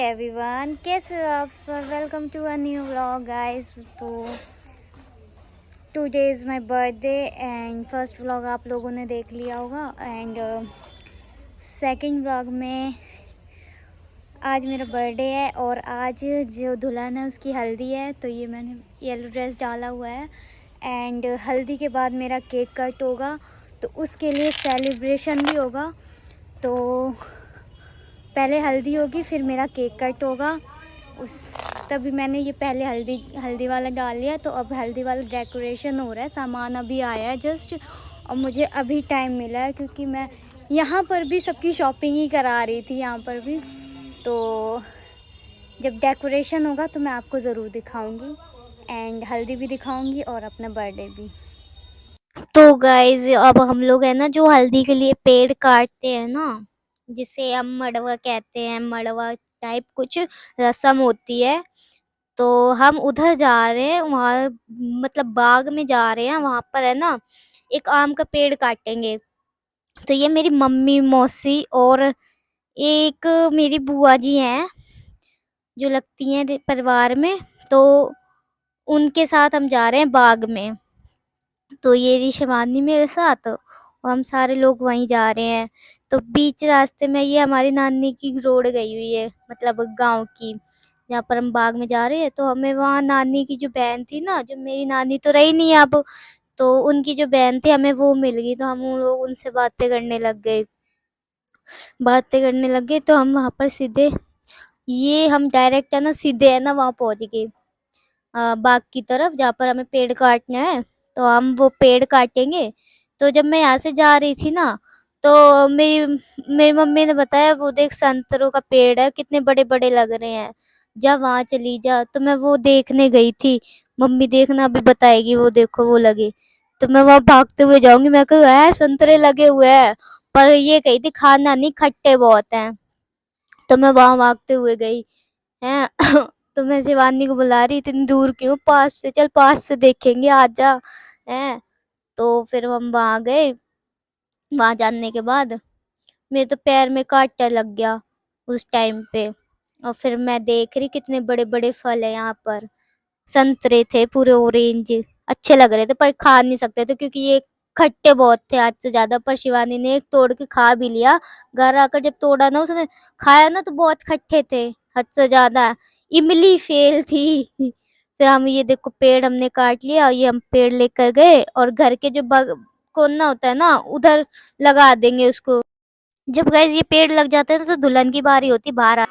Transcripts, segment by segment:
Everyone, कैसे हो आप सब। Welcome to a new vlog guys. तो today is my birthday and first vlog आप लोगों ने देख लिया होगा एंड सेकंड व्लॉग में आज मेरा बर्थडे है और आज जो दुल्हन है उसकी हल्दी है। तो ये मैंने येलो ड्रेस डाला हुआ है एंड हल्दी के बाद मेरा केक कट होगा, तो उसके लिए सेलिब्रेशन भी होगा। तो पहले हल्दी होगी फिर मेरा केक कट होगा। उस तभी मैंने ये पहले हल्दी वाला डाल लिया। तो अब हल्दी वाला डेकोरेशन हो रहा है, सामान अभी आया है जस्ट, और मुझे अभी टाइम मिला है क्योंकि मैं यहाँ पर भी सबकी शॉपिंग ही करा रही थी यहाँ पर भी। तो जब डेकोरेशन होगा तो मैं आपको ज़रूर दिखाऊंगी एंड हल्दी भी दिखाऊंगी और अपना बर्थडे भी। तो गाइज अब हम लोग है ना जो हल्दी के लिए पेड़ काटते हैं ना, जिसे हम मड़वा कहते हैं, मड़वा टाइप कुछ रस्म होती है। तो हम उधर जा रहे हैं, वहाँ मतलब बाग में जा रहे हैं, वहाँ पर है ना एक आम का पेड़ काटेंगे। तो ये मेरी मम्मी मौसी और एक मेरी बुआ जी हैं जो लगती हैं परिवार में। तो उनके साथ हम जा रहे हैं बाग में। तो ये रही शिवानी मेरे साथ और हम सारे लोग वहीं जा रहे हैं। तो बीच रास्ते में ये हमारी नानी की रोड गई हुई है, मतलब गांव की, जहाँ पर हम बाग में जा रहे हैं। तो हमें वहाँ नानी की जो बहन थी ना, जो मेरी नानी तो रही नहीं अब, तो उनकी जो बहन थी हमें वो मिल गई। तो हम उन लोग उनसे बातें करने लग गए। तो हम वहाँ पर सीधे ये हम डायरेक्ट है ना सीधे है ना वहाँ पहुँच गए बाग की तरफ, जहाँ पर हमें पेड़ काटना है। तो हम वो पेड़ काटेंगे। तो जब मैं यहाँ से जा रही थी ना, तो मेरी मेरी मम्मी ने बताया वो देख संतरों का पेड़ है, कितने बड़े बड़े लग रहे हैं, जा वहाँ चली जा। तो मैं वो देखने गई थी। मम्मी देखना अभी बताएगी, वो देखो वो लगे। तो मैं वहाँ भागते हुए जाऊंगी, मैं कहूँ है संतरे लगे हुए हैं, पर ये कही थी खाना नहीं, खट्टे बहुत हैं। तो मैं वहाँ भागते हुए गई हैं। तो मैं शिवानी को बुला रही, इतनी दूर क्यों, पास से चल, पास से देखेंगे, आजा हैं। तो फिर हम वहाँ गए। वहाँ जाने के बाद मेरे तो पैर में कांटा लग गया उस टाइम पे। और फिर मैं देख रही कितने बड़े बड़े फल है यहाँ पर। संतरे थे पूरे ऑरेंज, अच्छे लग रहे थे पर खा नहीं सकते थे क्योंकि ये खट्टे बहुत थे हद से ज्यादा। पर शिवानी ने एक तोड़ के खा भी लिया। घर आकर जब तोड़ा ना उसने, खाया ना, तो बहुत खट्टे थे हद से ज्यादा। इमली फेल थी। फिर हम ये देखो पेड़ हमने काट लिया, ये हम पेड़ लेकर गए और घर के जो कोना होता है ना उधर लगा देंगे उसको। जब गैस ये पेड़ लग जाते हैं ना तो दुल्हन की बारी होती बाहर बन्नो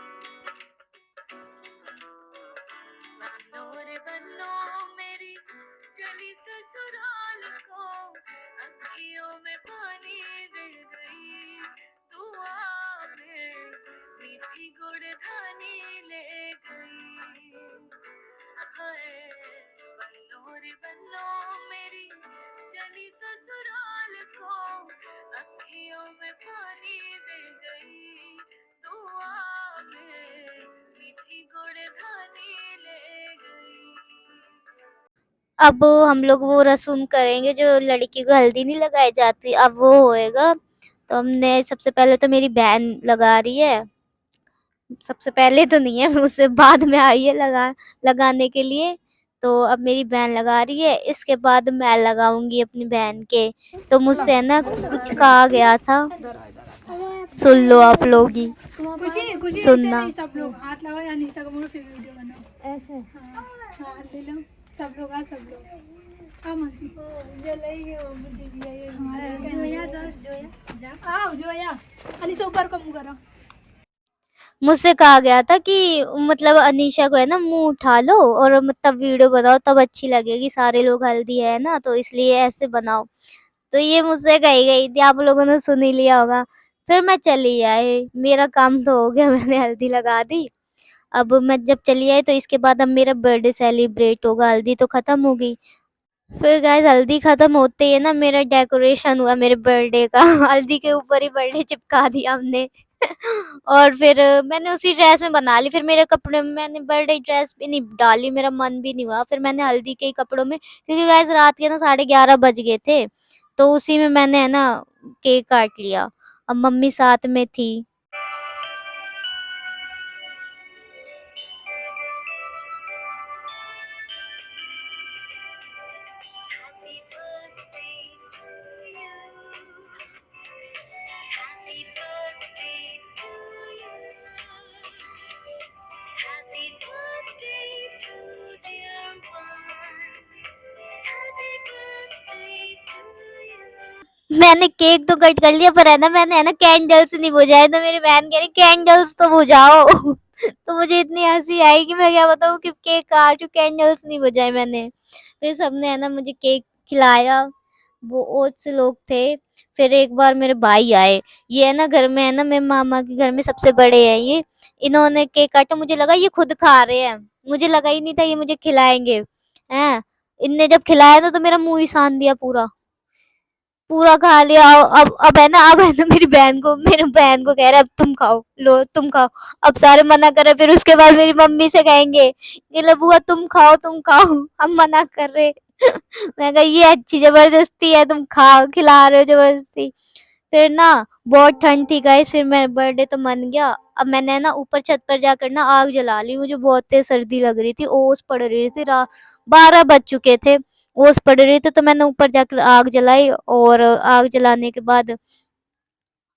रे बन्नो मेरी चली ससुराल को, अखियों में पानी दे गई दुआ में, मीठी गुड़ धानी ले गई। हाय बन्नो रे बन्नो मेरी चली ससुराल को, अखियों में पानी दे गई दुआ में, मीठी गुड़ धानी ले गई। अब हम लोग वो रस्म करेंगे जो लड़की को हल्दी नहीं लगाई जाती, अब वो होएगा। तो हमने सबसे पहले तो मेरी बहन लगा रही है, सबसे पहले तो नहीं है, उससे बाद में आई है लगाने के लिए। तो अब मेरी बहन लगा रही है, इसके बाद मैं लगाऊंगी अपनी बहन के। तो मुझसे है ना कुछ कहा गया था, सुन लो आप लोग ही, सुनना। सब लोग हाथ लगाओ या निशा का फिर वीडियो बनाओ ऐसे। हाँ हाँ ले लो सब लोग, आ सब लोग हाँ मम्मी जो लेंगे वो दीदी ये जोया जोया आओ जोया अनिशा ऊपर को मुंह करो। मुझसे कहा गया था कि मतलब अनीशा को है ना मुंह उठा लो और मतलब वीडियो बनाओ, तब अच्छी लगेगी, सारे लोग हल्दी है ना तो इसलिए ऐसे बनाओ। तो ये मुझसे कही गई थी, आप लोगों ने सुन ही लिया होगा। फिर मैं चली आई, मेरा काम तो हो गया, मैंने हल्दी लगा दी। अब मैं जब चली आई तो इसके बाद अब मेरा बर्थडे सेलिब्रेट होगा, हल्दी तो खत्म हो गई। फिर गाइस हल्दी खत्म होते ही ना मेरा डेकोरेशन हुआ मेरे बर्थडे का। हल्दी के ऊपर ही बर्थडे चिपका दिया हमने। और फिर मैंने उसी ड्रेस में बना ली। फिर मेरे कपड़े में मैंने बर्थडे ड्रेस भी नहीं डाली, मेरा मन भी नहीं हुआ। फिर मैंने हल्दी के ही कपड़ों में, क्योंकि गाइस रात के ना 11:30 बज गए थे, तो उसी में मैंने है ना केक काट लिया। अब मम्मी साथ में थी। मैंने केक तो कट कर लिया, पर है ना मैंने है ना कैंडल्स नहीं बुझाए, तो मेरी बहन कह रही कैंडल्स तो बुझाओ। तो मुझे इतनी हंसी आई कि मैं क्या बताऊँ कि केक काटू, कैंडल्स नहीं बुझाए मैंने। फिर सबने है ना मुझे केक खिलाया, बहुत से लोग थे। फिर एक बार मेरे भाई आए, ये है ना घर में है ना मेरे मामा के घर में सबसे बड़े हैं ये, इन्होंने केक काटा, मुझे लगा ये खुद खा रहे हैं, मुझे लगा ही नहीं था ये मुझे खिलाएंगे हैं। इनने जब खिलाया ना तो मेरा मुंह ही सान दिया, पूरा पूरा खा लिया। अब है ना मेरी बहन को कह रहे अब तुम खाओ, लो तुम खाओ। अब सारे मना कर रहे, फिर उसके बाद मेरी मम्मी से कहेंगे कि लो बुआ तुम खाओ, हम मना कर रहे। मैं कहा ये अच्छी जबरदस्ती है, तुम खा खिला रहे हो जबरदस्ती। फिर ना बहुत ठंड थी गाइस, फिर मैं बर्थडे तो मन गया। अब मैंने ना ऊपर छत पर जाकर ना आग जला ली, मुझे बहुत तेज सर्दी लग रही थी, ओस पड़ रही थी, 12 बज चुके थे, ओस पड़ रही थी। तो मैंने ऊपर जाकर आग जलाई, और आग जलाने के बाद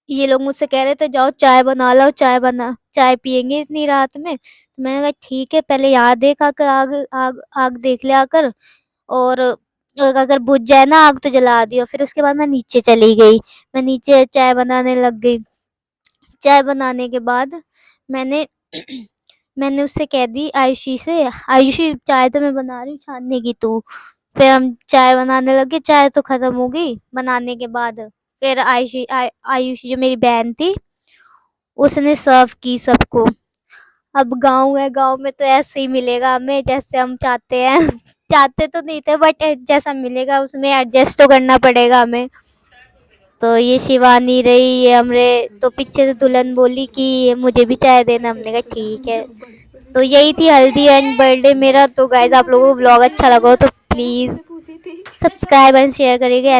ये लोग मुझसे कह रहे थे जाओ चाय बना लो, चाय पियेंगे इतनी रात में। तो मैंने कहा ठीक है, पहले यहाँ देख आकर आग आग आग देख ले आकर, और अगर बुझ जाए ना आग तो जला दियो। फिर उसके बाद मैं नीचे चली गई, मैं नीचे चाय बनाने लग गई। चाय बनाने के बाद मैंने मैंने उससे कह दी आयुषी से, आयुषी चाय तो मैं बना रही हूँ, छानने की तू। फिर हम चाय बनाने लगे, चाय तो खत्म हो गई बनाने के बाद। फिर आयुषी जो मेरी बहन थी, उसने सर्व की सबको। अब गाँव है, गाँव में तो ऐसे ही मिलेगा हमें जैसे हम चाहते हैं। चाहते तो नहीं थे, बट जैसा मिलेगा उसमें एडजस्ट तो करना पड़ेगा हमें। तो ये शिवानी रही, ये हमरे, तो पीछे से दुल्हन बोली कि मुझे भी चाय देना, हमने कहा ठीक है। तो यही थी हल्दी एंड बर्थडे मेरा। तो गाइज आप लोगों को व्लॉग अच्छा लगा हो तो प्लीज सब्सक्राइब एंड शेयर करिएगा।